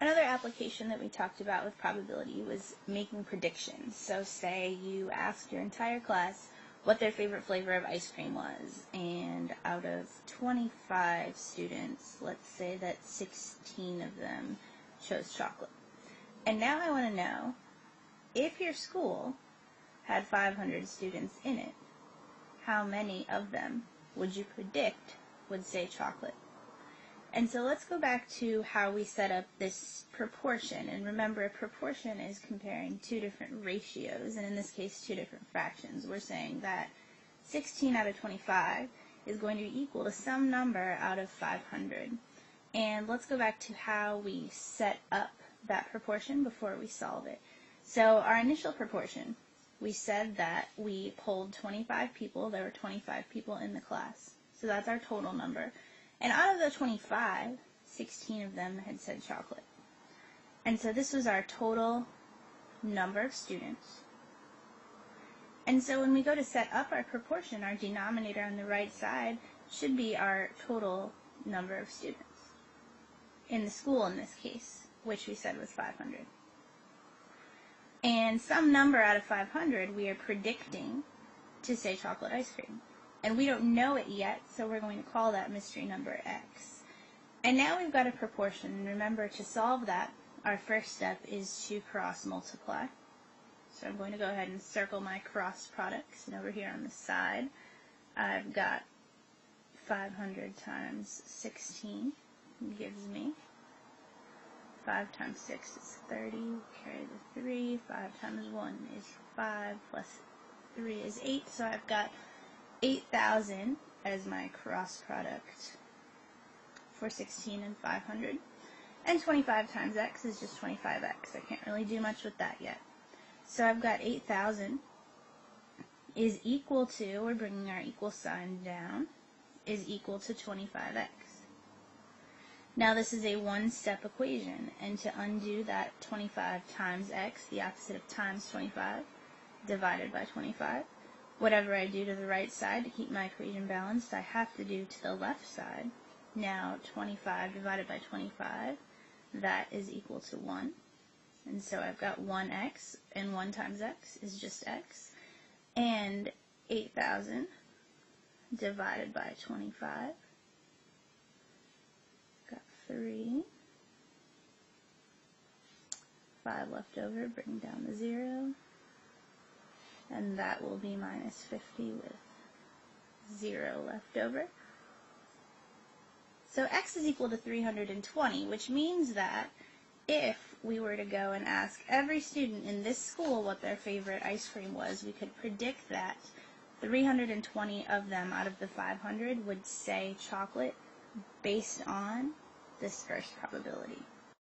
Another application that we talked about with probability was making predictions. So say you asked your entire class what their favorite flavor of ice cream was, and out of 25 students, let's say that 16 of them chose chocolate. And now I want to know, if your school had 500 students in it, how many of them would you predict would say chocolate? And so let's go back to how we set up this proportion. And remember, a proportion is comparing two different ratios, and in this case, two different fractions. We're saying that 16 out of 25 is going to be equal to some number out of 500. And let's go back to how we set up that proportion before we solve it. So our initial proportion, we said that we polled 25 people. There were 25 people in the class. So that's our total number. And out of the 25, 16 of them had said chocolate. And so this was our total number of students. And so when we go to set up our proportion, our denominator on the right side should be our total number of students. In the school, in this case, which we said was 500. And some number out of 500 we are predicting to say chocolate ice cream. And we don't know it yet, so we're going to call that mystery number x. And now we've got a proportion. And remember, to solve that, our first step is to cross multiply. So I'm going to go ahead and circle my cross products. And over here on the side, I've got 500 times 16 gives me 5 times 6 is 30, carry the 3, 5 times 1 is 5, plus 3 is 8, so I've got 8,000 as my cross product for 16 and 500. And 25 times x is just 25x. I can't really do much with that yet. So I've got 8,000 is equal to, we're bringing our equal sign down, is equal to 25x. Now this is a one-step equation, and to undo that 25 times x, the opposite of times 25, divided by 25, whatever I do to the right side to keep my equation balanced, I have to do to the left side. Now 25 divided by 25, that is equal to 1. And so I've got 1x, and 1 times x is just x. And 8,000 divided by 25, got 3. 5 left over, bring down the 0. And that will be minus 50 with 0 left over. So x is equal to 320, which means that if we were to go and ask every student in this school what their favorite ice cream was, we could predict that 320 of them out of the 500 would say chocolate based on this first probability.